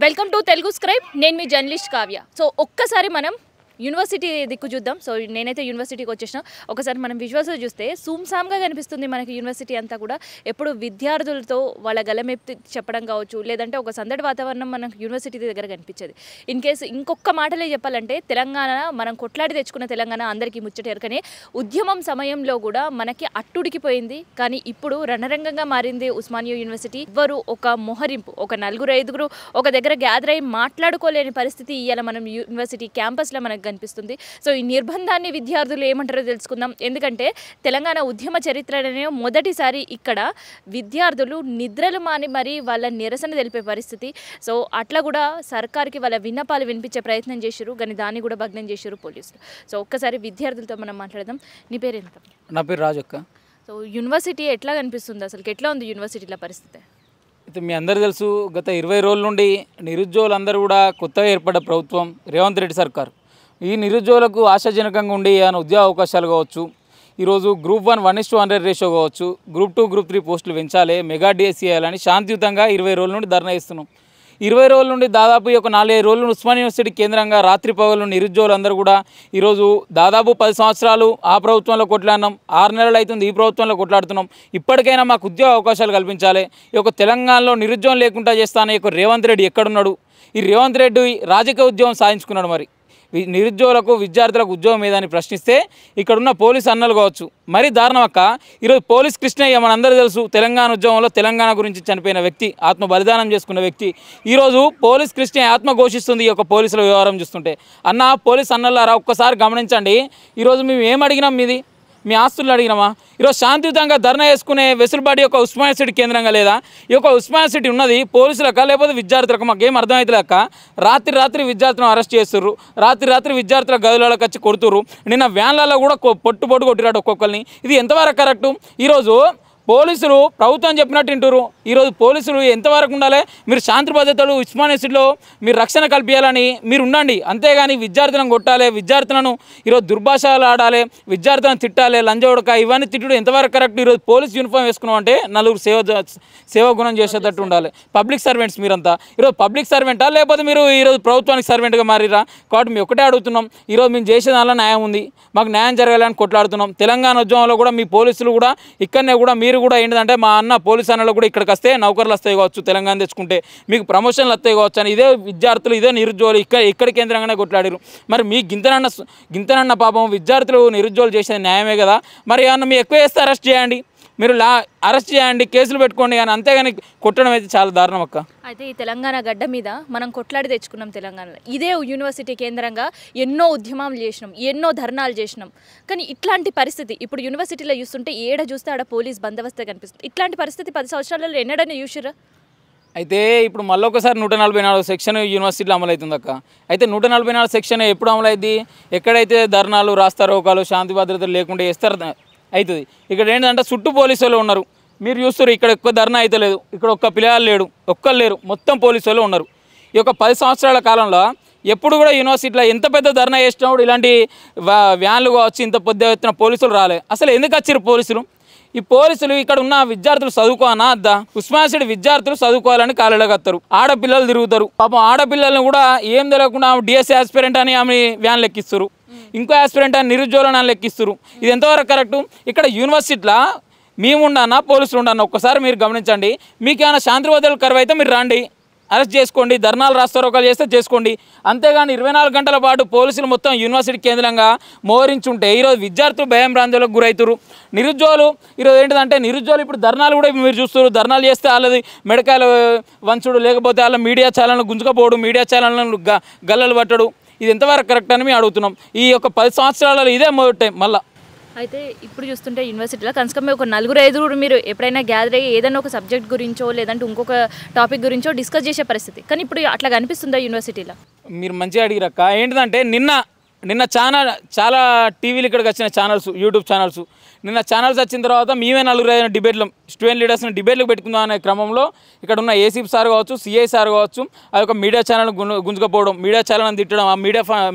Welcome to Telugu scribe. నేను మీ journalist Kavya. So ఒక్కసారి మనం యూనివర్సిటీ దిక్కు చూద్దాం. సో నేనైతే యూనివర్సిటీకి వచ్చేసిన ఒకసారి మనం విజువల్స్ చూస్తే సూమ్సామ్గా కనిపిస్తుంది మనకి యూనివర్సిటీ అంతా కూడా. ఎప్పుడు విద్యార్థులతో వాళ్ళ గలమెత్తి చెప్పడం కావచ్చు, లేదంటే ఒక సందడి వాతావరణం మనకు యూనివర్సిటీ దగ్గర కనిపించేది. ఇన్ కేసు ఇంకొక మాటలే చెప్పాలంటే తెలంగాణ మనం కొట్లాడి తెచ్చుకున్న తెలంగాణ అందరికీ ముచ్చటేరకనే ఉద్యమం సమయంలో కూడా మనకి అట్టుడికిపోయింది. కానీ ఇప్పుడు రణరంగంగా మారింది ఉస్మానియా యూనివర్సిటీ. ఎవ్వరు ఒక మొహరింపు, ఒక నలుగురు ఐదుగురు ఒక దగ్గర గ్యాదర్ అయ్యి మాట్లాడుకోలేని పరిస్థితి ఇవాళ మనం యూనివర్సిటీ క్యాంపస్లో మనకు కనిపిస్తుంది. సో ఈ నిర్బంధాన్ని విద్యార్థులు ఏమంటారో తెలుసుకుందాం. ఎందుకంటే తెలంగాణ ఉద్యమ చరిత్రనే మొదటిసారి ఇక్కడ విద్యార్థులు నిద్రలు మాని మరి వాళ్ళ నిరసన తెలిపే పరిస్థితి. సో అట్లా కూడా సర్కార్కి వాళ్ళ విన్నపాలు వినిపించే ప్రయత్నం చేశారు, కానీ దాన్ని కూడా భగ్నం చేశారు పోలీసులు. సో ఒక్కసారి విద్యార్థులతో మనం మాట్లాడదాం. నీ పేరు ఎంత? నా పేరు రాజక్క. సో యూనివర్సిటీ ఎట్లా కనిపిస్తుంది, అసలు ఎట్లా ఉంది యూనివర్సిటీల పరిస్థితి? అయితే మీ అందరూ తెలుసు, గత 20 రోజుల నుండి నిరుద్యోగులందరూ కూడా కొత్తగా ఏర్పడ్డ ప్రభుత్వం రేవంత్ రెడ్డి సర్కార్. ఈ నిరుద్యోగులకు ఆశాజనకంగా ఉండి ఏమైనా ఉద్యోగ అవకాశాలు కావచ్చు, ఈరోజు గ్రూప్ 1 1:100 రేషియో కావచ్చు, గ్రూప్ 2 గ్రూప్ 3 పోస్టులు పెంచాలి, మెగా డిఎస్సీ చేయాలని శాంతియుతంగా 20 రోజుల నుండి ధర్నా ఇస్తున్నాం. 20 రోజుల నుండి దాదాపు ఒక 4-5 రోజులు ఉస్మానియా యూనివర్సిటీ కేంద్రంగా రాత్రి పగలు నిరుద్యోగులందరూ కూడా ఈరోజు దాదాపు 10 సంవత్సరాలు ఆ ప్రభుత్వంలో కొట్లాడినాం, 6 నెలలు అవుతుంది ఈ ప్రభుత్వంలో కొట్లాడుతున్నాం. ఇప్పటికైనా మాకు ఉద్యోగ అవకాశాలు కల్పించాలి. ఈ యొక్క తెలంగాణలో నిరుద్యోగం లేకుండా చేస్తాను ఈ యొక్క రేవంత్ రెడ్డి ఎక్కడున్నాడు? ఈ రేవంత్ రెడ్డి రాజకీయ ఉద్యోగం సాధించుకున్నాడు. మరి నిరుద్యోగులకు విద్యార్థులకు ఉద్యోగం ఏదని ప్రశ్నిస్తే ఇక్కడున్న పోలీసు అన్నలు కావచ్చు, మరి దారుణం అక్క. ఈరోజు పోలీస్ కృష్ణయ్య మనందరూ తెలుసు, తెలంగాణ ఉద్యమంలో తెలంగాణ గురించి చనిపోయిన వ్యక్తి, ఆత్మ బలిదానం చేసుకున్న వ్యక్తి. ఈరోజు పోలీస్ కృష్ణయ్య ఆత్మ ఘోషిస్తుంది ఈ యొక్క పోలీసుల వ్యవహారం చూస్తుంటే. అన్న పోలీస్ అన్నలారా ఒక్కసారి గమనించండి. ఈరోజు మేము ఏం అడిగినాం? మీది మీ ఆస్తులు అడిగినామా? ఈరోజు శాంతియుతంగా ధర్నా చేసుకునే వెసులుబాటు యొక్క ఉస్మానియా యూనివర్సిటీ కేంద్రంగా లేదా? ఈ యొక్క ఉస్మానియా యూనివర్సిటీ ఉన్నది పోలీసులక లేకపోతే విద్యార్థులకు? మాకేం అర్థమవుతలేక రాత్రి విద్యార్థులను అరెస్ట్ చేస్తుర్రు, రాత్రి విద్యార్థుల గదులకు వచ్చి కొడుతుర్రు. నిన్న వ్యాన్లలో కూడా పొట్టు కొట్టిరాడు ఒక్కొక్కరిని. ఇది ఎంతవరకు కరెక్టు? ఈరోజు పోలీసులు ప్రభుత్వం చెప్పినట్టు వింటారు. ఈరోజు పోలీసులు ఎంతవరకు ఉండాలి? మీరు శాంతి భద్రతలు ఉస్మానియా యూనివర్సిటీలో మీరు రక్షణ కల్పించాలని మీరు ఉండండి, అంతేగాని విద్యార్థులను కొట్టాలి, విద్యార్థులను ఈరోజు దుర్భాషలు ఆడాలి, విద్యార్థులను తిట్టాలి, లంజోడక ఇవన్నీ తిట్టుడు ఎంతవరకు కరెక్ట్? ఈరోజు పోలీస్ యూనిఫామ్ వేసుకున్నాం అంటే నలుగురు సేవ గుణం చేసేటట్టు ఉండాలి. పబ్లిక్ సర్వెంట్స్ మీరంతా ఈరోజు పబ్లిక్ సర్వెంటా లేకపోతే మీరు ఈరోజు ప్రభుత్వానికి సర్వెంట్గా మారిరా? కాబట్టి మేము ఒకటే అడుగుతున్నాం, ఈరోజు మేము చేసే దానిలో న్యాయం ఉంది, మాకు న్యాయం జరగాలని కొట్లాడుతున్నాం. తెలంగాణ ఉద్యమంలో కూడా మీ పోలీసులు కూడా ఇక్కడనే కూడా మీరు కూడా ఏంటంటే మా అన్న పోలీసు అన్నలు కూడా ఇక్కడికి వస్తే నౌకర్లు వస్తాయి కావచ్చు, తెలంగాణ తెచ్చుకుంటే మీకు ప్రమోషన్లు వస్తాయి కావచ్చు అని ఇదే విద్యార్థులు ఇదే నిరుద్యోగులు ఇక్కడ కేంద్రంగానే కొట్లాడారు. మరి మీ గింతనన్న పాపం విద్యార్థులు నిరుద్యోగులు చేసేది న్యాయమే కదా? మరి ఏమన్నా మీరు ఎక్కువ చేస్తే అరెస్ట్ చేయండి, మీరు అరెస్ట్ చేయండి, కేసులు పెట్టుకోండి, కానీ అంతేగాని కొట్టడం అయితే చాలా దారుణం అక్క. అయితే ఈ తెలంగాణ గడ్డ మీద మనం కొట్లాడి తెచ్చుకున్నాం తెలంగాణలో. ఇదే యూనివర్సిటీ కేంద్రంగా ఎన్నో ఉద్యమాలు చేసినాం, ఎన్నో ధర్నాలు చేసినాం. కానీ ఇట్లాంటి పరిస్థితి ఇప్పుడు యూనివర్సిటీలో చూస్తుంటే ఏడ చూస్తే ఆడ పోలీస్ బందోబస్తే కనిపిస్తుంది. ఇట్లాంటి పరిస్థితి 10 సంవత్సరాలలో ఎన్నడనే చూసిరా? అయితే ఇప్పుడు మళ్ళీ ఒకసారి 144 సెక్షన్ యూనివర్సిటీలో అమలవుతుంది అక్క. అయితే 144 సెక్షన్ ఎప్పుడు అమలైంది? ఎక్కడైతే ధర్నాలు రాస్తారోకాలు శాంతి భద్రతలు లేకుండా చేస్తారు అవుతుంది. ఇక్కడ ఏంటంటే చుట్టూ పోలీసు వాళ్ళు ఉన్నారు, మీరు చూస్తారు. ఇక్కడ ఎక్కువ ధర్నా అయితే లేదు, ఇక్కడ ఒక్క పిల్లలు లేడు, ఒక్కరు లేరు, మొత్తం పోలీసు వాళ్ళు ఉన్నారు. ఈ యొక్క 10 సంవత్సరాల కాలంలో ఎప్పుడు కూడా యూనివర్సిటీలో ఎంత పెద్ద ధర్నా చేసినప్పుడు ఇలాంటి వ్యాన్లు వచ్చి ఇంత పెద్ద ఎత్తున పోలీసులు రాలే. అసలు ఎందుకు వచ్చారు పోలీసులు? ఈ పోలీసులు ఇక్కడ ఉన్న విద్యార్థులు చదువుకోనా అద్దా? ఉస్మానియా యూనివర్సిటీ విద్యార్థులు చదువుకోవాలని కాలేళ్ళకి వస్తారు, ఆడపిల్లలు తిరుగుతారు. పాపం ఆడపిల్లలను కూడా ఏం తెలియకుండా డిఎస్సీ ఆస్పిరెంట్ అని ఆమె వ్యాన్లు ఎక్కిస్తారు, ఇంకో ఆస్పిరెంట్ అని నిరుద్యోగులను లెక్కిస్తారు. ఇది ఎంతవరకు కరెక్టు? ఇక్కడ యూనివర్సిటీలో మేము ఉండన్నా పోలీసులు ఉండన్నా ఒక్కసారి మీరు గమనించండి. మీకు ఏమైనా శాంతి భద్రతలు కరువు అయితే మీరు రండి, అరెస్ట్ చేసుకోండి, ధర్నాలు రాస్తారోకాలు చేస్తే చేసుకోండి, అంతేగాని 24 గంటల పాటు పోలీసులు మొత్తం యూనివర్సిటీ కేంద్రంగా మోహరించుంటే ఈరోజు విద్యార్థులు భయం భ్రాంతులకు గురవుతారు. నిరుద్యోగులు ఈరోజు ఏంటంటే నిరుద్యోగులు ఇప్పుడు ధర్నాలు కూడా మీరు చూస్తారు, ధర్నాలు చేస్తే వాళ్ళది మెడకాయలు వంచుడు, లేకపోతే వాళ్ళ మీడియా ఛానల్ను గుంజుకపోవడం, మీడియా ఛానల్ను గల్లలు పట్టడు. ఇది ఎంతవరకు కరెక్ట్ అని మేము అడుగుతున్నాం. ఈ యొక్క 10 సంవత్సరాలలో ఇదే మొదటి టైం మళ్ళీ. అయితే ఇప్పుడు చూస్తుంటే యూనివర్సిటీలో కనీసం ఒక 4-5 మీరు ఎప్పుడైనా గ్యాదర్ అయ్యి ఏదైనా ఒక సబ్జెక్ట్ గురించో లేదంటే ఇంకొక టాపిక్ గురించో డిస్కస్ చేసే పరిస్థితి, కానీ ఇప్పుడు అట్లా కనిపిస్తుందా యూనివర్సిటీలో? మీరు మంచిగా అడిగిరక్క. ఏంటిదంటే నిన్న చాలా టీవీలు ఇక్కడికి వచ్చిన ఛానల్స్, యూట్యూబ్ ఛానల్స్, నిన్న ఛానల్స్ వచ్చిన తర్వాత మేమే 4-5 డిబేట్లు స్టూడెంట్ లీడర్స్ని డిబేట్లు పెట్టుకుందాం అనే క్రమంలో ఇక్కడ ఉన్న ఏసీపీ సార్ కావచ్చు, సిఐ సార్ కావచ్చు, ఆ యొక్క మీడియా ఛానల్ గుంజుకపోవడం, మీడియా ఛానల్ని తిట్టడం, ఆ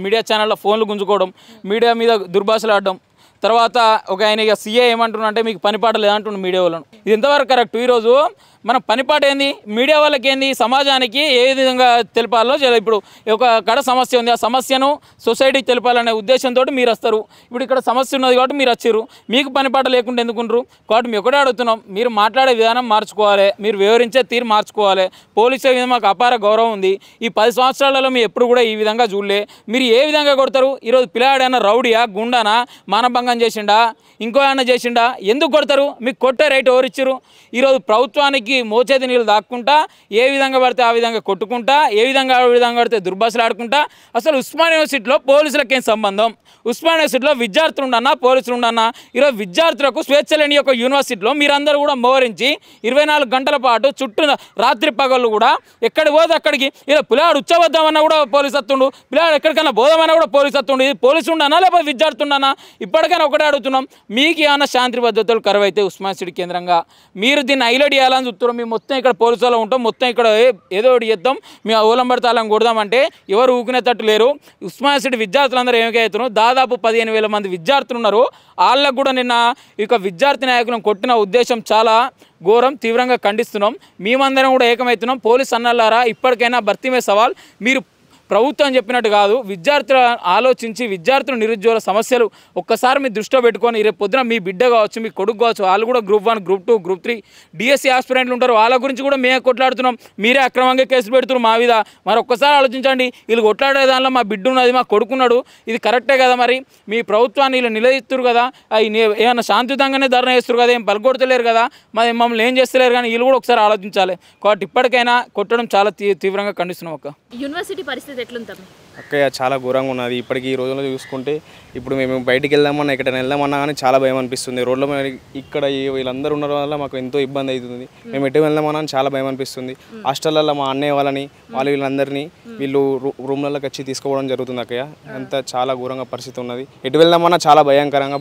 మీడియా ఛానల్లో ఫోన్లు గుంజుకోవడం, మీడియా మీద దుర్భాషలు ఆడడం, తర్వాత ఒక ఆయన ఇక సీఏ ఏమంటున్నా అంటే మీకు పనిపాట లేదంటున్న మీడియా వాళ్ళను. ఇది ఎంతవరకు కరెక్ట్? ఈరోజు మన పనిపాటు ఏంది, మీడియా వాళ్ళకి ఏంది, సమాజానికి ఏ విధంగా తెలపాలో ఇప్పుడు ఒక కడ సమస్య ఉంది, ఆ సమస్యను సొసైటీకి తెలపాలనే ఉద్దేశంతో మీరు వస్తారు. ఇప్పుడు ఇక్కడ సమస్య ఉన్నది కాబట్టి మీరు వచ్చారు, మీకు పనిపాట లేకుండా ఎందుకుంటారు కాబట్టి మేము ఒకటే అడుగుతున్నాం, మీరు మాట్లాడే విధానం మార్చుకోవాలి, మీరు వివరించే తీరు మార్చుకోవాలి. పోలీసుల మీద మాకు అపార గౌరవం ఉంది. ఈ 10 సంవత్సరాలలో మీరు ఎప్పుడు కూడా ఈ విధంగా చూడలే. మీరు ఏ విధంగా కొడతారు? ఈరోజు పిల్లాడైనా రౌడియా, గుండానా, మానభంగం చేసిండా, ఇంకో ఏమైనా చేసిండా, ఎందుకు కొడతారు? మీకు కొట్టే రైట్ ఎవరిచ్చారు? ఈరోజు ప్రభుత్వానికి మోచేతి నీళ్ళు దాక్కుంటా, ఏ విధంగా పడితే ఆ విధంగా కొట్టుకుంటా, ఏ విధంగా పడితే దుర్భాషలు ఆడుకుంటా. అసలు ఉస్మానియా యూనివర్సిటీలో పోలీసులకు ఏం సంబంధం? ఉస్మానియా యూనివర్సిటీలో విద్యార్థులు ఉండన్నా, పోలీసులు ఉండన్నా? ఈరోజు విద్యార్థులకు స్వేచ్ఛ లేని యొక్క యూనివర్సిటీలో మీరందరూ కూడా మోహరించి 24 గంటల పాటు చుట్టూ రాత్రి పగళ్ళు కూడా ఎక్కడికి పోతే అక్కడికి, ఇలా పిల్లాడు ఉచ్చబద్దామన్నా కూడా పోలీసు వస్తుండు, పిల్లాడు ఎక్కడికైనా పోదామన్నా కూడా పోలీసు వస్తుండు. ఇది పోలీసు ఉండనా లేకపోతే విద్యార్థి ఉండనా? ఇప్పటికైనా ఒకటే అడుగుతున్నాం, మీకు ఏమైనా శాంతి భద్రతలు కరువైతే ఉస్మానియా యూనివర్సిటీ కేంద్రంగా మీరు దీన్ని హైలైట్ చేయాలని చూస్తున్నాం. మేము మొత్తం ఇక్కడ పోలీసులో ఉంటాం, మొత్తం ఇక్కడ ఏదో ఒకటి చేద్దాం, మేము ఓలం పడతాలం కొడదామంటే ఎవరు ఊకునేటట్టు లేరు. ఉస్మానియా యూనివర్సిటీ విద్యార్థులందరూ ఏమికవుతున్నారు, దాదాపు 15,000 మంది విద్యార్థులు ఉన్నారు. వాళ్ళకు కూడా నిన్న ఇక విద్యార్థి నాయకులను కొట్టిన ఉద్దేశం చాలా ఘోరం, తీవ్రంగా ఖండిస్తున్నాం. మేమందరం కూడా ఏకమవుతున్నాం. పోలీస్ అన్నలారా, ఇప్పటికైనా భర్తీ మే సవాల్, మీరు ప్రభుత్వం చెప్పినట్టు కాదు, విద్యార్థులు ఆలోచించి విద్యార్థులు నిరుద్యోగ సమస్యలు ఒక్కసారి మీ దృష్టిలో పెట్టుకొని రేపు పొద్దున మీ బిడ్డ కావచ్చు, మీ కొడుకు కావచ్చు, వాళ్ళు కూడా గ్రూప్ 1, గ్రూప్ 2, గ్రూప్ 3 డిఎస్సీ ఆస్పిరెంట్లు ఉంటారు, వాళ్ళ గురించి కూడా మేము కొట్లాడుతున్నాం. మీరే అక్రమంగా కేసులు పెడుతున్నారు మా మీద. మరి ఒక్కసారి ఆలోచించండి, వీళ్ళు కొట్లాడే దానిలో మా బిడ్డ ఉన్నది, మా కొడుకున్నాడు, ఇది కరెక్టే కదా? మరి మీ ప్రభుత్వాన్ని వీళ్ళు నిలదీస్తారు కదా, ఏమన్నా శాంతియుతంగానే ధర్నా చేస్తారు కదా, ఏం పలుకొడతలేరు కదా, మరి మమ్మల్ని ఏం చేస్తలేరు కానీ వీళ్ళు కూడా ఒకసారి ఆలోచించాలి. కాబట్టి ఇప్పటికైనా కొట్టడం చాలా తీవ్రంగా ఖండిస్తున్నాం. ఒక యూనివర్సిటీ పరిస్థితి ఎట్లుంటుంది అక్కయ్య? చాలా ఘోరంగా ఉన్నది. ఇప్పటికి ఈ రోజుల్లో చూసుకుంటే ఇప్పుడు మేము బయటికి వెళ్దామన్నా, ఎక్కడైనా వెళ్దామన్నా కానీ చాలా భయం అనిపిస్తుంది. రోడ్ల మీద ఇక్కడ వీళ్ళందరూ ఉండడం వల్ల మాకు ఎంతో ఇబ్బంది అవుతుంది. మేము ఎటు వెళ్దామన్నా చాలా భయం అనిపిస్తుంది. హాస్టల్లో మా అన్నయ్య వాళ్ళని, వీళ్ళందరినీ వీళ్ళు రూమ్లలోకి వచ్చి తీసుకోవడం జరుగుతుంది అక్కయ్య. అంతా చాలా ఘోరంగా పరిస్థితి ఉన్నది. ఎటు వెళ్దామన్నా చాలా భయంకరంగా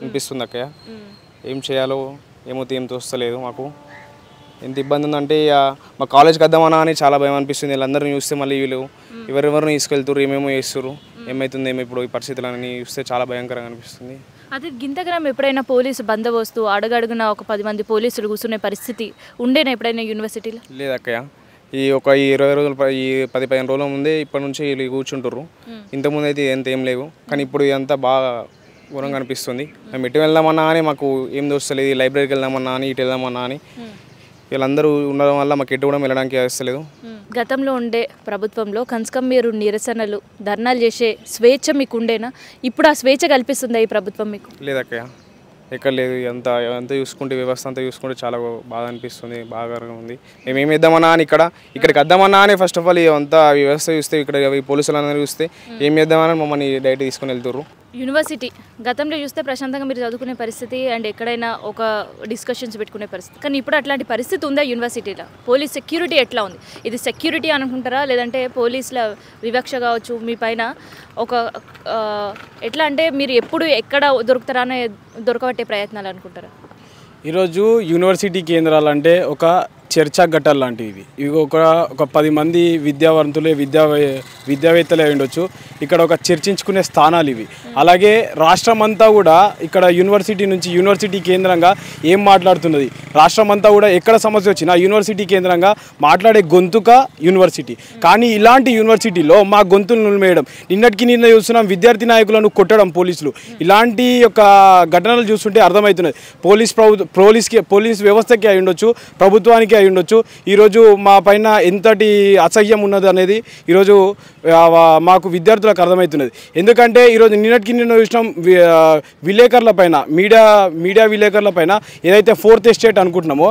అనిపిస్తుంది అక్కయ్య. ఏం చేయాలో ఏం తోస్తలేదు మాకు. ఎంత ఇబ్బంది ఉందంటే మా కాలేజ్కి వద్దామన్నా అని చాలా భయం అనిపిస్తుంది. వీళ్ళందరినీ చూస్తే మళ్ళీ వీళ్ళు ఎవరెవరిని తీసుకెళ్తారు, ఏమేమో చేస్తారు, ఏమవుతుంది ఇప్పుడు ఈ పరిస్థితులని చూస్తే చాలా భయంకరంగా అనిపిస్తుంది. అదే గింతగ్రామ్ ఎప్పుడైనా పోలీసు బందోబస్తు అడుగడుగున ఒక 10 మంది పోలీసులు కూర్చునే పరిస్థితి ఉండేనా ఎప్పుడైనా యూనివర్సిటీలో? లేదక్కయ్య, ఈ 20 రోజులు, ఈ 10-15 రోజుల ముందే ఇప్పటి నుంచి వీళ్ళు కూర్చుంటారు. ఇంతకుముందు అయితే ఎంత ఏం లేవు, కానీ ఇప్పుడు ఇదంతా బాగా ఘోరంగా అనిపిస్తుంది. మేము ఎటు వెళ్దామన్నా కానీ మాకు ఏం దోస్తలేదు, లైబ్రరీకి వెళ్దామన్నా అని, ఇటు వెళ్దామన్నా అని. వీళ్ళందరూ ఉండడం వల్ల మాకు ఎటు కూడా వెళ్ళడానికి వస్తలేదు. గతంలో ఉండే ప్రభుత్వంలో కన్స్కం మీరు నిరసనలు, ధర్నాలు చేసే స్వేచ్ఛ మీకు ఉండేనా? ఇప్పుడు ఆ స్వేచ్ఛ కల్పిస్తుందా ఈ ప్రభుత్వం మీకు? లేదక్కయ్య, ఎక్కడ లేదు. అంతా చూసుకుంటే, వ్యవస్థ అంతా చూసుకుంటే చాలా బాగా అనిపిస్తుంది, బాగా ఉంది. మేము ఏం చేద్దామన్నా అని ఇక్కడికి వద్దామన్నా అని ఫస్ట్ ఆఫ్ ఆల్ అంతా వ్యవస్థ చూస్తే, ఇక్కడ పోలీసులందరూ చూస్తే ఏం చేద్దామని మమ్మల్ని డైరెక్ట్ తీసుకొని వెళ్తారు. యూనివర్సిటీ గతంలో చూస్తే ప్రశాంతంగా మీరు చదువుకునే పరిస్థితి అండ్ ఎక్కడైనా ఒక డిస్కషన్స్ పెట్టుకునే పరిస్థితి, కానీ ఇప్పుడు అట్లాంటి పరిస్థితి ఉందా యూనివర్సిటీలో? పోలీస్ సెక్యూరిటీ ఎట్లా ఉంది? ఇది సెక్యూరిటీ అనుకుంటారా, లేదంటే పోలీసుల వివక్ష కావచ్చు మీ పైన ఒక ఎట్లా అంటే మీరు ఎప్పుడు ఎక్కడ దొరుకుతారా అనే దొరకబట్టే ప్రయత్నాలు అనుకుంటారా? ఈరోజు యూనివర్సిటీ కేంద్రాలు అంటే ఒక చర్చా ఘట్టాలు లాంటివి. ఇవి ఒక 10 మంది విద్యావంతులే, విద్యావేత్తలే ఉండొచ్చు. ఇక్కడ ఒక చర్చించుకునే స్థానాలు ఇవి. అలాగే రాష్ట్రం అంతా కూడా ఇక్కడ యూనివర్సిటీ నుంచి, యూనివర్సిటీ కేంద్రంగా ఏం మాట్లాడుతున్నది, రాష్ట్రం అంతా కూడా ఎక్కడ సమస్య వచ్చినా యూనివర్సిటీ కేంద్రంగా మాట్లాడే గొంతుక యూనివర్సిటీ. కానీ ఇలాంటి యూనివర్సిటీలో మా గొంతులు నులిమేయడం, నిన్న చూస్తున్నాం విద్యార్థి నాయకులను కొట్టడం పోలీసులు. ఇలాంటి యొక్క ఘటనలు చూస్తుంటే అర్థమవుతున్నది పోలీస్ వ్యవస్థకి అయి ఉండొచ్చు, ప్రభుత్వానికి అయి ఉండొచ్చు. ఈరోజు మా పైన ఎంతటి అసహ్యం ఉన్నది అనేది ఈరోజు మాకు విద్యార్థులకు అర్థమవుతున్నది. ఎందుకంటే ఈరోజు నిన్న చూసినాం విలేకరుల పైన, మీడియా విలేకరుల పైన ఏదైతే 4th ఎస్టేట్ అనుకుంటున్నామో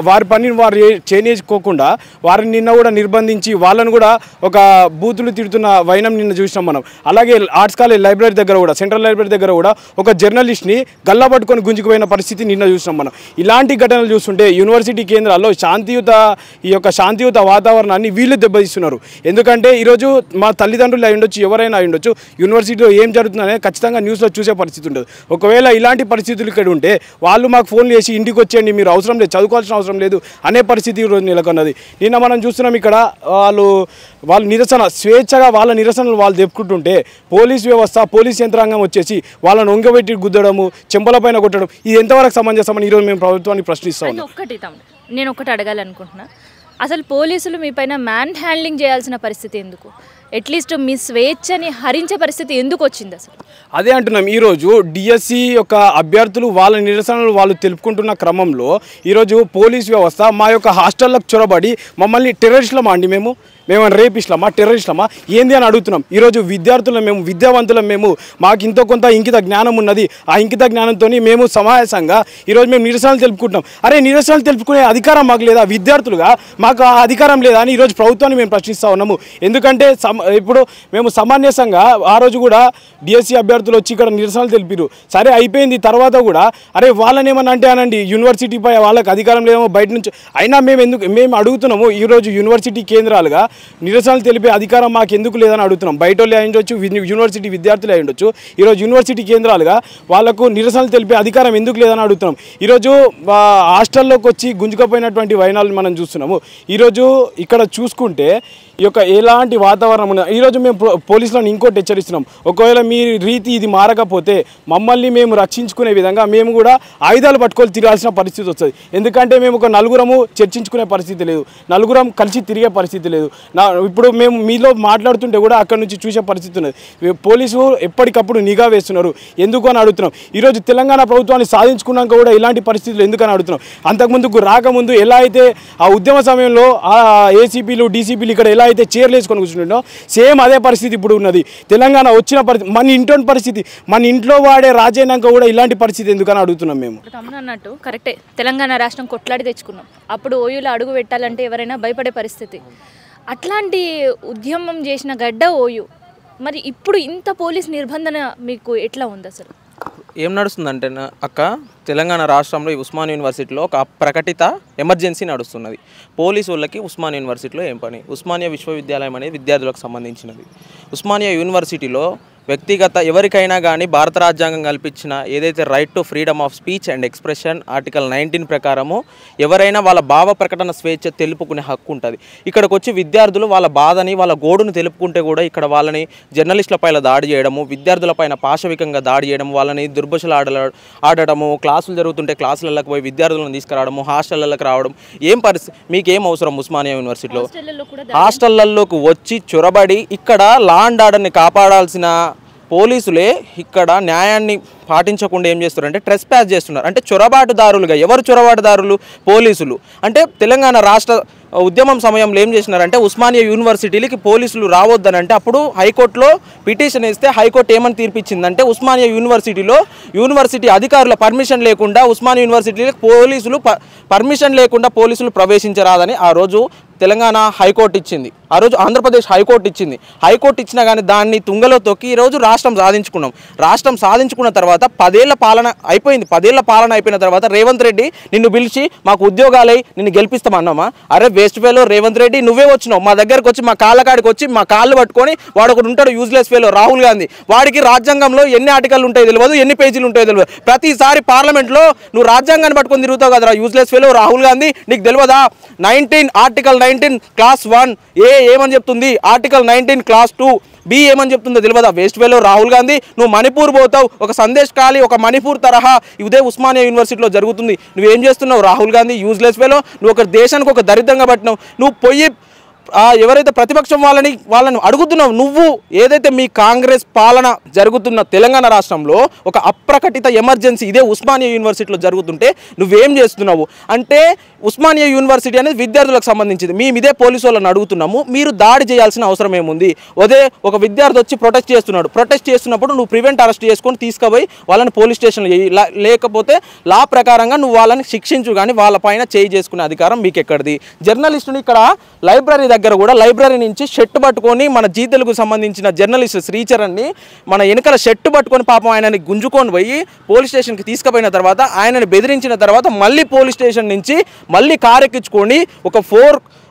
వారి పనిని వారు చేయనీసుకోకుండా వారిని నిన్న కూడా నిర్బంధించి వాళ్ళను కూడా ఒక బూతులు తిడుతున్న వైనం నిన్న చూసినాం మనం. అలాగే ఆర్ట్స్ కాలేజ్ లైబ్రరీ దగ్గర కూడా, సెంట్రల్ లైబ్రరీ దగ్గర కూడా ఒక జర్నలిస్ట్ని గల్లా పట్టుకొని గుంజుకుపోయిన పరిస్థితి నిన్న చూసినాం మనం. ఇలాంటి ఘటనలు చూస్తుంటే యూనివర్సిటీ కేంద్రాల్లో ఈ యొక్క శాంతియుత వాతావరణాన్ని వీళ్ళు దెబ్బతీస్తున్నారు. ఎందుకంటే ఈరోజు మా తల్లిదండ్రులు అయి ఉండొచ్చు, ఎవరైనా అయి ఉండొచ్చు, యూనివర్సిటీలో ఏం జరుగుతుందనే ఖచ్చితంగా న్యూస్లో చూసే పరిస్థితి ఉంటుంది. ఒకవేళ ఇలాంటి పరిస్థితులు ఇక్కడ ఉంటే వాళ్ళు మాకు ఫోన్లు చేసి ఇంటికి వచ్చేయండి, మీరు అవసరం లేదు, చదువుకోవాల్సిన అవసరం లేదు అనే పరిస్థితి ఈరోజు నెలకొన్నది. నిన్న మనం చూస్తున్నాం ఇక్కడ వాళ్ళు నిరసన స్వేచ్ఛగా వాళ్ళ నిరసనలు వాళ్ళు చెప్పుకుంటుంటే పోలీస్ వ్యవస్థ, పోలీస్ యంత్రాంగం వచ్చేసి వాళ్ళని ఒంగబెట్టి గుద్దడము, చెంపల పైన కొట్టడం, ఇది ఎంతవరకు సమంజసమని ఈరోజు మేము ప్రభుత్వాన్ని ప్రశ్నిస్తాం. ఒక్కటి తమ్ముడు, నేను ఒకటి అడగాలనుకుంటున్నా, అసలు పోలీసులు మీ పైన మ్యాన్ హ్యాండ్లింగ్ చేయాల్సిన పరిస్థితి ఎందుకు? అట్లీస్ట్ మీ స్వేచ్ఛని హరించే పరిస్థితి ఎందుకు వచ్చింది అసలు? అదే అంటున్నాం. ఈరోజు డిఎస్సి యొక్క అభ్యర్థులు వాళ్ళ నిరసనలు వాళ్ళు తెలుపుకుంటున్న క్రమంలో ఈరోజు పోలీస్ వ్యవస్థ మా యొక్క హాస్టళ్ళకు చొరబడి మమ్మల్ని టెర్రరిస్టులమా అండి, మేము రేపిస్టులమా, టెర్రరిస్టులమా ఏంది అని అడుగుతున్నాం. ఈరోజు విద్యార్థులం, మేము విద్యావంతులం, మేము మాకు ఇంతో కొంత ఇంకిత జ్ఞానం ఉన్నది. ఆ ఇంకిత జ్ఞానంతో మేము సమావేశంగా ఈరోజు మేము నిరసనలు తెలుపుకుంటున్నాం. అరే నిరసనలు తెలుపుకునే అధికారం మాకు లేదా? విద్యార్థులుగా మాకు ఆ అధికారం లేదా అని ఈరోజు ప్రభుత్వాన్ని మేము ప్రశ్నిస్తూ ఉన్నాము. ఎందుకంటే ఇప్పుడు మేము సమాన్యంగా ఆ రోజు కూడా డిఎస్సి అభ్యర్థులు వచ్చి ఇక్కడ నిరసనలు తెలిపారు. సరే అయిపోయింది. తర్వాత కూడా అరే వాళ్ళని ఏమన్నా అంటే అనండి, యూనివర్సిటీపై వాళ్ళకి అధికారం లేదేమో బయట నుంచి, అయినా మేము అడుగుతున్నాము. ఈరోజు యూనివర్సిటీ కేంద్రాలుగా నిరసనలు తెలిపే అధికారం మాకు ఎందుకు లేదని అడుగుతున్నాం. బయట వాళ్ళు అయి ఉండొచ్చు, యూనివర్సిటీ విద్యార్థులు అయి ఉండొచ్చు. ఈరోజు యూనివర్సిటీ కేంద్రాలుగా వాళ్ళకు నిరసనలు తెలిపే అధికారం ఎందుకు లేదని అడుగుతున్నాం. ఈరోజు హాస్టల్లోకి వచ్చి గుంజుకపోయినటువంటి వైనాలను మనం చూస్తున్నాము. ఈరోజు ఇక్కడ చూసుకుంటే ఈ యొక్క ఎలాంటి వాతావరణం ఉన్నది. ఈరోజు మేము పోలీసులను ఇంకోటి హెచ్చరిస్తున్నాం, ఒకవేళ మీ రీతి ఇది మారకపోతే మమ్మల్ని మేము రక్షించుకునే విధంగా మేము కూడా ఆయుధాలు పట్టుకొని తిరగాల్సిన పరిస్థితి వస్తుంది. ఎందుకంటే మేము ఒక నలుగురము చర్చించుకునే పరిస్థితి లేదు, నలుగురం కలిసి తిరిగే పరిస్థితి లేదు. ఇప్పుడు మేము మీలో మాట్లాడుతుంటే కూడా అక్కడ నుంచి చూసే పరిస్థితి ఉన్నది. పోలీసు ఎప్పటికప్పుడు నిఘా వేస్తున్నారు. ఎందుకు అని అడుగుతున్నాం. ఈరోజు తెలంగాణ ప్రభుత్వాన్ని సాధించుకున్నాక కూడా ఇలాంటి పరిస్థితులు ఎందుకని అడుగుతున్నాం. అంతకుముందుకు రాకముందు ఎలా అయితే ఆ ఉద్యమ సమయంలో ఆ ఏసీపీలు డీసీపీలు ఇక్కడ ఎలా అయితే చీరలు వేసుకొని కూర్చుంటుండో సేమ్ అదే పరిస్థితి ఇప్పుడు ఉన్నది. తెలంగాణ వచ్చిన పరిస్థితి, మన ఇంట్లో పరిస్థితి, మన ఇంట్లో వాడే రాజైనాక కూడా ఇలాంటి పరిస్థితి ఎందుకని అడుగుతున్నాం మేము. తమ్ముడు అన్నట్టు కరెక్టే, తెలంగాణ రాష్ట్రం కొట్లాడి తెచ్చుకున్నాం. అప్పుడు ఓయూలో అడుగు పెట్టాలంటే ఎవరైనా భయపడే పరిస్థితి. అట్లాంటి ఉద్యమం చేసిన గడ్డ ఓయూ. మరి ఇప్పుడు ఇంత పోలీస్ నిర్బంధన మీకు ఎట్లా ఉంది అసలు? ఏం నడుస్తుందంటే అక్క, తెలంగాణ రాష్ట్రంలో ఈ ఉస్మాన్ యూనివర్సిటీలో ఒక అప్రకటిత ఎమర్జెన్సీ నడుస్తున్నది. పోలీసు వాళ్ళకి ఉస్మాన్ యూనివర్సిటీలో ఏం పని? ఉస్మానియా విశ్వవిద్యాలయం అనేది విద్యార్థులకు సంబంధించినది. ఉస్మానియా యూనివర్సిటీలో వ్యక్తిగత ఎవరికైనా కానీ భారత రాజ్యాంగం కల్పించిన ఏదైతే right to freedom of speech and expression article 19 ప్రకారము ఎవరైనా వాళ్ళ భావ ప్రకటన స్వేచ్ఛ తెలుపుకునే హక్కు ఉంటుంది. ఇక్కడికి వచ్చి విద్యార్థులు వాళ్ళ బాధని వాళ్ళ గోడును తెలుపుకుంటే కూడా ఇక్కడ వాళ్ళని జర్నలిస్టులపైన దాడి చేయడము, విద్యార్థులపైన పాశవికంగా దాడి చేయడం, వాళ్ళని దుర్భషలు ఆడడము, క్లాసులు జరుగుతుంటే క్లాసులకు పోయి విద్యార్థులను తీసుకురావడము, హాస్టళ్ళకి రావడం. ఏం పరిస్థితి? మీకేం అవసరం? ఉస్మానియా యూనివర్సిటీలో హాస్టళ్లలోకి వచ్చి చొరబడి ఇక్కడ లా అండ్ ఆర్డర్ని కాపాడాల్సిన పోలీసులే ఇక్కడ న్యాయాన్ని పాటించకుండా ఏం చేస్తున్నారంటే ట్రెస్ ప్యాస్ చేస్తున్నారు. అంటే చొరబాటుదారులుగా. ఎవరు చొరబాటుదారులు? పోలీసులు. అంటే తెలంగాణ రాష్ట్ర ఉద్యమం సమయంలో ఏం చేసినారంటే ఉస్మానియా యూనివర్సిటీలకి పోలీసులు రావద్దని అంటే అప్పుడు హైకోర్టులో పిటిషన్ వేస్తే హైకోర్టు ఏమని తీర్పిచ్చిందంటే ఉస్మానియా యూనివర్సిటీలో యూనివర్సిటీ అధికారుల పర్మిషన్ లేకుండా ఉస్మానియా యూనివర్సిటీలకు పోలీసులు పర్మిషన్ లేకుండా పోలీసులు ప్రవేశించరాదని ఆ రోజు తెలంగాణ హైకోర్టు ఇచ్చింది. ఆ రోజు ఆంధ్రప్రదేశ్ హైకోర్టు ఇచ్చింది. హైకోర్టు ఇచ్చినా కానీ దాన్ని తుంగలో తొక్కి ఈరోజు రాష్ట్రం సాధించుకున్నాం. రాష్ట్రం సాధించుకున్న తర్వాత 10 ఏళ్ల పాలన అయిపోయింది. 10 ఏళ్ల పాలన అయిపోయిన తర్వాత రేవంత్ రెడ్డి నిన్ను పిలిచి మాకు ఉద్యోగాలై నిన్ను గెలిపిస్తామన్నామా? అరే వేస్ట్ ఫెలో రేవంత్ రెడ్డి, నువ్వే వచ్చినావు మా దగ్గరకు వచ్చి మా కాళ్ళ కాడికి వచ్చి మా కాళ్ళు పట్టుకొని వాడు ఒకడు ఉంటాడు యూజ్లెస్ ఫెలో రాహుల్ గాంధీ. వాడికి రాజ్యాంగంలో ఎన్ని ఆర్టికల్ ఉంటాయో తెలియదు, ఎన్ని పేజీలు ఉంటాయో తెలియదు. ప్రతిసారి పార్లమెంట్లో నువ్వు రాజ్యాంగాన్ని పట్టుకొని తిరుగుతావు కదరా యూజ్లెస్ ఫెలో రాహుల్ గాంధీ. నీకు తెలియదా? ఆర్టికల్ 19 క్లాస్ 1 ఏమని చెప్తుంది, ఆర్టికల్ 19 క్లాస్ 2 బి ఏమని చెప్తుందో తెలియదా? వేస్ట్ వేలో రాహుల్ గాంధీ. నువ్వు మణిపూర్ పోతావు, ఒక సందేశ్ ఖాళీ ఒక మణిపూర్ తరహా ఇదే ఉస్మానియా యూనివర్సిటీలో జరుగుతుంది. నువ్వేం చేస్తున్నావు రాహుల్ గాంధీ? యూజ్లెస్ వేలో నువ్వు ఒక దేశానికి ఒక దరిద్రంగా పట్టినావు. నువ్వు పోయి ఎవరైతే ప్రతిపక్షం వాళ్ళని అడుగుతున్నావు, నువ్వు ఏదైతే మీ కాంగ్రెస్ పాలన జరుగుతున్న తెలంగాణ రాష్ట్రంలో ఒక అప్రకటిత ఎమర్జెన్సీ ఇదే ఉస్మానియా యూనివర్సిటీలో జరుగుతుంటే నువ్వేం చేస్తున్నావు అంటే ఉస్మానియా యూనివర్సిటీ అనేది విద్యార్థులకు సంబంధించింది. మేము ఇదే పోలీసు వాళ్ళని అడుగుతున్నాము, మీరు దాడి చేయాల్సిన అవసరం ఏముంది? అదే ఒక విద్యార్థి వచ్చి ప్రొటెస్ట్ చేస్తున్నాడు, ప్రొటెస్ట్ చేస్తున్నప్పుడు నువ్వు ప్రివెంట్ అరెస్ట్ చేసుకొని తీసుకుపోయి వాళ్ళని పోలీస్ స్టేషన్లో లేకపోతే లా ప్రకారంగా నువ్వు వాళ్ళని శిక్షించు, కానీ వాళ్ళపైన చేయి చేసుకునే అధికారం మీకు ఎక్కడిది? జర్నలిస్టుని ఇక్కడ లైబ్రరీ దగ్గర కూడా లైబ్రరీ నుంచి షర్ట్ పట్టుకొని మన జీ తెలుగు సంబంధించిన జర్నలిస్ట్ శ్రీచరణ్ని మన వెనకాల షర్ట్ పట్టుకొని పాపం ఆయనని గుంజుకొని పోయి పోలీస్ స్టేషన్కి తీసుకుపోయిన తర్వాత ఆయనని బెదిరించిన తర్వాత మళ్ళీ పోలీస్ స్టేషన్ నుంచి మళ్ళీ కారు ఎక్కించుకొని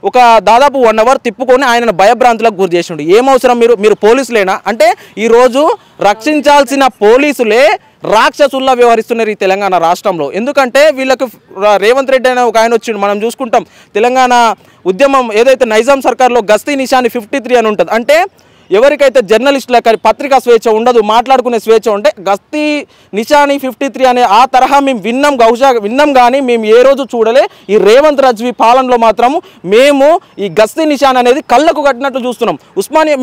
ఒక దాదాపు 1 అవర్ తిప్పుకొని ఆయనను భయభ్రాంతులకు గురి చేసిండు. ఏం అవసరం? మీరు పోలీసులేనా? అంటే ఈరోజు రక్షించాల్సిన పోలీసులే రాక్షసుల్లా వ్యవహరిస్తున్నారు ఈ తెలంగాణ రాష్ట్రంలో. ఎందుకంటే వీళ్ళకు రేవంత్ రెడ్డి అనే ఒక ఆయన వచ్చిండు, మనం చూసుకుంటాం. తెలంగాణ ఉద్యమం ఏదైతే నైజాం సర్కార్లో గస్తీ నిషాని 53 అని ఉంటుంది. అంటే ఎవరికైతే జర్నలిస్టులకు పత్రికా స్వేచ్ఛ ఉండదు, మాట్లాడుకునే స్వేచ్ఛ ఉంటే గస్తీ నిషాని 53 అనే ఆ తరహా మేము విన్నాం కానీ మేము ఏ రోజు చూడలే. ఈ రేవంత్ రజ్వీ పాలనలో మాత్రం మేము ఈ గస్తీ నిషాన్ అనేది కళ్ళకు కట్టినట్లు చూస్తున్నాం. ఉస్మానియా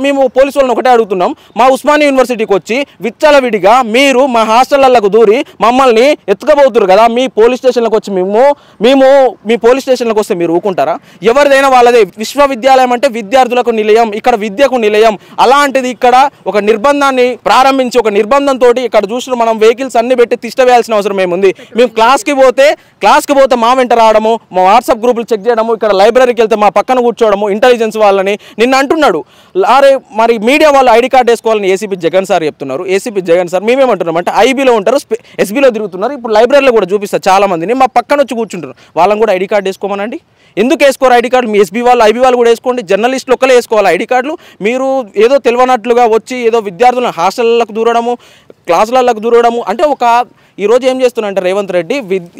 మేము పోలీసు వాళ్ళని ఒకటే అడుగుతున్నాం, మా ఉస్మానియా యూనివర్సిటీకి వచ్చి విచ్చలవిడిగా మీరు మా హాస్టళ్లకు దూరి మమ్మల్ని ఎత్తుకపోతున్నారు కదా, మీ పోలీస్ స్టేషన్లకు వచ్చి మేము మీ పోలీస్ స్టేషన్లకు వస్తే మీరు ఊరుకుంటారా? ఎవరిదైనా వాళ్ళదే. విశ్వవిద్యాలయం అంటే విద్యార్థులకు నిలయం, ఇక్కడ విద్యకు నిలయం. అలాంటిది ఇక్కడ ఒక నిర్బంధాన్ని ప్రారంభించి ఒక నిర్బంధంతో ఇక్కడ చూసిన మనం వెహికల్స్ అన్ని పెట్టి తిష్ట వేయాల్సిన అవసరం ఏముంది? మేము క్లాస్కి పోతే మా వెంట రావడము, మా వాట్సాప్ గ్రూపులు చెక్ చేయడము, ఇక్కడ లైబ్రరీకి వెళ్తే మా పక్కన కూర్చోవడము, ఇంటెలిజెన్స్ వాళ్ళని నిన్న అంటున్నాడు. అరే మరి మీడియా వాళ్ళు ఐడి కార్డు వేసుకోవాలని ఏసీపీ జగన్ సార్ చెప్తున్నారు. ఏసీపీ జగన్ సార్ మేమేమంటున్నాం అంటే ఐబీలో ఉంటారు, ఎస్బీలో తిరుగుతున్నారు. ఇప్పుడు లైబ్రరీలో కూడా చూపిస్తారు చాలా మందిని, మా పక్కన వచ్చి కూర్చుంటారు. వాళ్ళని కూడా ఐడి కార్డు వేసుకోమనండి. ఎందుకు వేసుకోరు ఐడి కార్డు? మీ ఎస్బీ వాళ్ళు ఐబీ వాళ్ళు కూడా వేసుకోండి. జర్నలిస్టులు ఒక్కలే వేసుకోవాలి ఐడి కార్డులు. మీరు ఏదో తెలియనట్లుగా వచ్చి ఏదో విద్యార్థులను హాస్టళ్లకు దూరడము, క్లాసులకు దూరడము అంటే ఈరోజు ఏం చేస్తున్నారంటే రేవంత్ రెడ్డి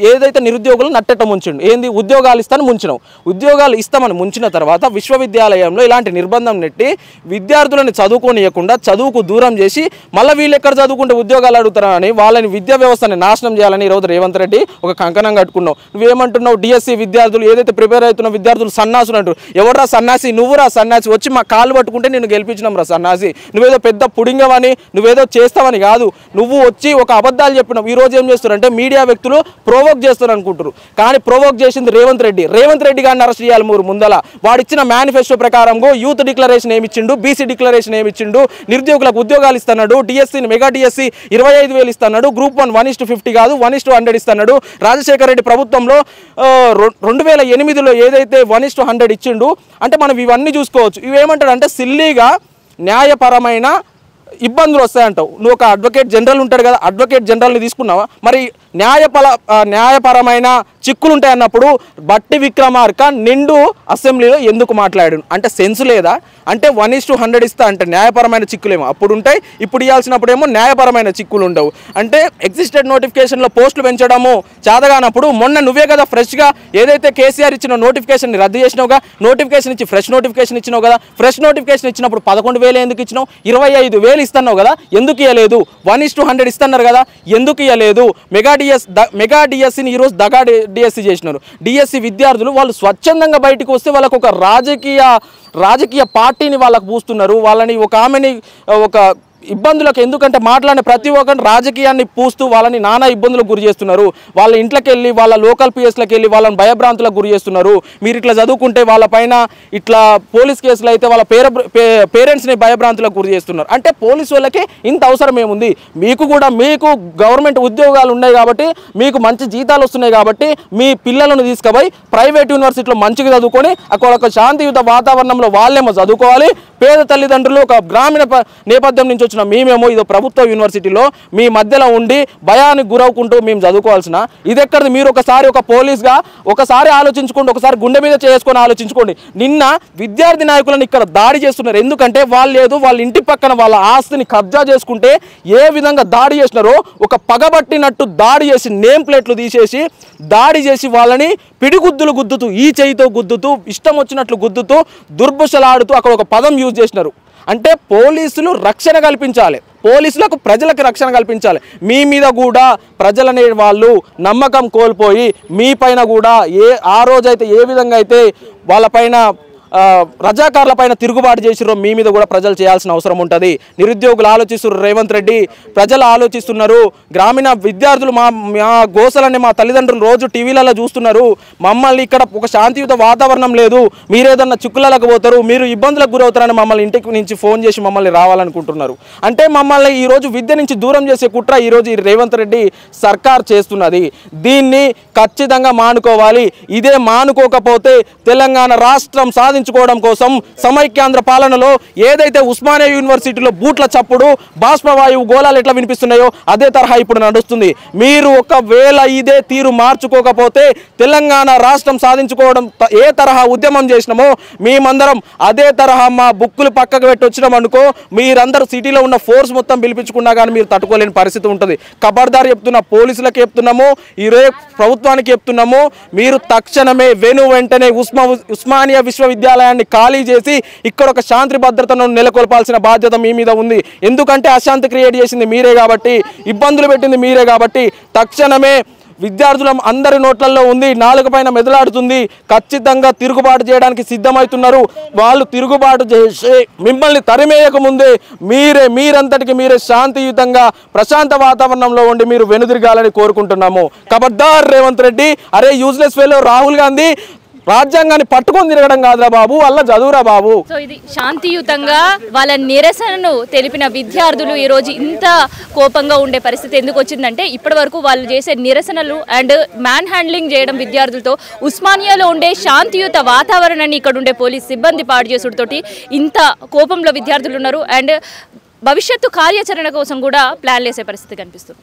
ఏదైతే నిరుద్యోగులు నట్టెట్ట ముంచిండు, ఏంది ఉద్యోగాలు ఇస్తాను ముంచినావు. ఉద్యోగాలు ఇస్తామని ముంచిన తర్వాత విశ్వవిద్యాలయంలో ఇలాంటి నిర్బంధం నెట్టి విద్యార్థులను చదువుకోనియకుండా చదువుకు దూరం చేసి మళ్ళీ వీళ్ళు ఎక్కడ చదువుకుంటే ఉద్యోగాలు అడుగుతారని వాళ్ళని విద్యా వ్యవస్థని నాశనం చేయాలని ఈరోజు రేవంత్ రెడ్డి ఒక కంకణం కట్టుకున్నావు. నువ్వేమంటున్నావు? డిఎస్సి విద్యార్థులు ఏదైతే ప్రిపేర్ అవుతున్న విద్యార్థులు సన్నాసులు అంటారు. ఎవరా సన్నాసి? నువ్వురా సన్నాసి. వచ్చి మా కాళ్ళు పట్టుకుంటే నేను గెలిపించినాం రా సన్నాసి. నువ్వేదో పెద్ద పుడింగవని నువ్వేదో చేస్తావని కాదు, నువ్వు వచ్చి ఒక అబద్ధాలు చెప్పినావు. ఈరోజు ఏం చేస్తారంటే మీడియా వ్యక్తులు ప్రోవోక్ చేస్తారు అనుకుంటారు, కానీ ప్రోవోక్ చేసింది రేవంత్ రెడ్డి గారిని అరెస్ట్ చేయాలి. మీరు ముందల వాడిచ్చిన మేనిఫెస్టో ప్రకారం యూత్ డిక్లరేషన్ ఏమిచ్చిండు, బీసీ డిక్లరేషన్ ఏమిచ్చిండు, నిరుద్యోగులకు ఉద్యోగాలు ఇస్తున్నాడు, డిఎస్సి మెగా డిఎస్సి 25,000 ఇస్తున్నాడు, గ్రూప్ 1 1:50 కాదు 1:100 ఇస్తున్నాడు. రాజశేఖర రెడ్డి ప్రభుత్వంలో 2008లో ఏదైతే 1:100 ఇచ్చిండు. అంటే మనం ఇవన్నీ చూసుకోవచ్చు. ఇవేమంటాడు అంటే సిల్లీగా న్యాయపరమైన ఇబ్బందులు వస్తాయంటావు. నువ్వు ఒక అడ్వకేట్ జనరల్ ఉంటాడు కదా, అడ్వకేట్ జనరల్ని తీసుకున్నావా? మరి న్యాయపరమైన చిక్కులు ఉంటాయి అన్నప్పుడు బట్టి విక్రమార్క నిండు అసెంబ్లీలో ఎందుకు మాట్లాడాడు? అంటే సెన్స్ లేదా? అంటే 1:100 ఇస్తా అంటే న్యాయపరమైన చిక్కులేమో అప్పుడు ఉంటాయి, ఇప్పుడు ఇవ్వాల్సినప్పుడేమో న్యాయపరమైన చిక్కులు ఉండవు. అంటే ఎగ్జిస్టెడ్ నోటిఫికేషన్లో పోస్టులు పెంచడము చాదగానప్పుడు మొన్న నువ్వే కదా ఫ్రెష్గా ఏదైతే కేసీఆర్ ఇచ్చిన నోటిఫికేషన్ని రద్దు చేసినావుగా, నోటిఫికేషన్ ఇచ్చి ఫ్రెష్ నోటిఫికేషన్ ఇచ్చినావు కదా. ఫ్రెష్ నోటిఫికేషన్ ఇచ్చినప్పుడు 11,000 ఎందుకు ఇచ్చినావు? 25,000 ఇస్తున్నావు కదా, ఎందుకు ఇవ్వలేదు? 1:100 ఇస్తున్నారు కదా, ఎందుకు ఇవ్వలేదు? మెగా డిఎస్సిని ఈరోజు దగా డిఎస్సి చేసినారు. డిఎస్సి విద్యార్థులు వాళ్ళు స్వచ్ఛందంగా బయటకు వస్తే వాళ్ళకు ఒక రాజకీయ పార్టీని వాళ్ళకు పూస్తున్నారు. వాళ్ళని ఒక ఆమెని ఒక ఇబ్బందులకు ఎందుకంటే మాట్లాడిన ప్రతి ఒక్కరిని రాజకీయాన్ని పూస్తూ వాళ్ళని నానా ఇబ్బందులకు గురి చేస్తున్నారు. వాళ్ళ ఇంట్లోకి వెళ్ళి వాళ్ళ లోకల్ పిఎస్లకు వెళ్ళి వాళ్ళని భయభ్రాంతులకు గురి చేస్తున్నారు. మీరు ఇట్లా చదువుకుంటే వాళ్ళపైన ఇట్లా పోలీస్ కేసులు అయితే వాళ్ళ పేరెంట్స్ని భయభ్రాంతులకు గురి చేస్తున్నారు. అంటే పోలీసు వాళ్ళకి ఇంత అవసరం ఏముంది? మీకు గవర్నమెంట్ ఉద్యోగాలు ఉన్నాయి కాబట్టి, మీకు మంచి జీతాలు వస్తున్నాయి కాబట్టి మీ పిల్లలను తీసుకుపోయి ప్రైవేట్ యూనివర్సిటీలో మంచిగా చదువుకొని అక్కడ ఒక శాంతియుత వాతావరణంలో వాళ్ళేమో చదువుకోవాలి. పేద తల్లిదండ్రులు ఒక గ్రామీణ నేపథ్యం నుంచి వచ్చిన మేమేమో ఇదో ప్రభుత్వ యూనివర్సిటీలో మీ మధ్యలో ఉండి భయానికి గురవుకుంటూ మేము చదువుకోవాల్సిన ఇది ఎక్కడిది? మీరు ఒక పోలీస్గా ఒకసారి ఆలోచించుకోండి, ఒకసారి గుండె మీద చేసుకొని ఆలోచించుకోండి. నిన్న విద్యార్థి నాయకులను ఇక్కడ దాడి చేస్తున్నారు. ఎందుకంటే వాళ్ళ ఇంటి పక్కన వాళ్ళ ఆస్తిని కబ్జా చేసుకుంటే ఏ విధంగా దాడి చేసినారో ఒక పగబట్టినట్టు దాడి చేసి నేమ్ ప్లేట్లు తీసేసి దాడి చేసి వాళ్ళని పిడిగుద్దులు గుద్దుతూ, ఈ చేయితో గుద్దుతూ, ఇష్టం వచ్చినట్లు గుద్దుతూ, దుర్భుషలాడుతూ అక్కడ ఒక పదం యూజ్ చేసినారు. అంటే పోలీసులు రక్షణ కల్పించాలి, పోలీసులకు ప్రజలకు రక్షణ కల్పించాలి. మీ మీద కూడా ప్రజలనే వాళ్ళు నమ్మకం కోల్పోయి మీ పైన కూడా ఆ రోజైతే ఏ విధంగా అయితే వాళ్ళపైన రజాకారుల పైన తిరుగుబాటు చేసిరో మీ మీద కూడా ప్రజలు చేయాల్సిన అవసరం ఉంటుంది. నిరుద్యోగులు ఆలోచిస్తున్నారు, రేవంత్ రెడ్డి ప్రజలు ఆలోచిస్తున్నారు. గ్రామీణ విద్యార్థులు మా గోసలని మా తల్లిదండ్రులు రోజు టీవీలలో చూస్తున్నారు. మమ్మల్ని ఇక్కడ ఒక శాంతియుత వాతావరణం లేదు, మీరేదన్నా చిక్కులకు పోతారు, మీరు ఇబ్బందులకు గురవుతారని మమ్మల్ని ఇంటికి నుంచి ఫోన్ చేసి మమ్మల్ని రావాలనుకుంటున్నారు. అంటే మమ్మల్ని ఈరోజు విద్య నుంచి దూరం చేసే కుట్ర ఈరోజు రేవంత్ రెడ్డి సర్కార్ చేస్తున్నది. దీన్ని ఖచ్చితంగా మానుకోవాలి. ఇదే మానుకోకపోతే తెలంగాణ రాష్ట్రం సాధించుకోవడం కోసం సమైక్యాంధ్ర పాలనలో ఏదైతే ఉస్మానియా యూనివర్సిటీలో బూట్ల చప్పుడు బాష్పవాయువు గోళాలు ఎట్లా వినిపిస్తున్నాయో అదే తరహా ఇప్పుడు నడుస్తుంది. మీరు ఒకవేళ ఇదే తీరు మార్చుకోకపోతే తెలంగాణ రాష్ట్రం సాధించుకోవడం ఏ తరహా ఉద్యమం చేసినామో మేమందరం అదే తరహా మా బుక్కులు పక్కకు పెట్టి వచ్చినాం అనుకో, మీరందరూ సిటీలో ఉన్న ఫోర్స్ మొత్తం పిలిపించుకున్నా కానీ మీరు తట్టుకోలేని పరిస్థితి ఉంటుంది. ఖబర్దార్ చెప్తున్నా, పోలీసులకు చెప్తున్నాము. ప్రభుత్వానికి చెప్తున్నాము, మీరు తక్షణమే వెంటనే ఉస్మానియా విశ్వవిద్యాలయాన్ని ఖాళీ చేసి ఇక్కడ ఒక శాంతి భద్రతను నెలకొల్పాల్సిన బాధ్యత మీ మీద ఉంది. ఎందుకంటే అశాంతి క్రియేట్ చేసింది మీరే కాబట్టి, ఇబ్బందులు పెట్టింది మీరే కాబట్టి తక్షణమే విద్యార్థుల అందరి నోట్లలో ఉంది, నాలుగు పైన మెదలాడుతుంది, ఖచ్చితంగా తిరుగుబాటు చేయడానికి సిద్ధమవుతున్నారు. వాళ్ళు తిరుగుబాటు చేసి మిమ్మల్ని తరిమేయక ముందే మీరంతటికి మీరే శాంతియుతంగా ప్రశాంత వాతావరణంలో ఉండి మీరు వెనుదిరగాలని కోరుకుంటున్నాము. ఖబర్దార్ రేవంత్ రెడ్డి, అరే యూజ్లెస్ ఫెలో రాహుల్ గాంధీ, రాజ్యాంగాన్ని పట్టుకొని తిరగడం కాదురా బాబు, అల్ల చదువురా బాబు. సో ఇది శాంతియుతంగా వాళ్ళ నిరసనను తెలిపిన విద్యార్థులు ఈరోజు ఇంత కోపంగా ఉండే పరిస్థితి ఎందుకు వచ్చిందంటే, ఇప్పటి వరకు వాళ్ళు చేసే నిరసనలు అండ్ మ్యాన్ హ్యాండ్లింగ్ చేయడం విద్యార్థులతో ఉస్మానియాలో ఉండే శాంతియుత వాతావరణాన్ని ఇక్కడ ఉండే పోలీస్ సిబ్బంది పాడు చేసుడుతోటి ఇంత కోపంలో విద్యార్థులు ఉన్నారు. అండ్ భవిష్యత్తు కార్యాచరణ కోసం కూడా ప్లాన్లు వేసే పరిస్థితి కనిపిస్తుంది.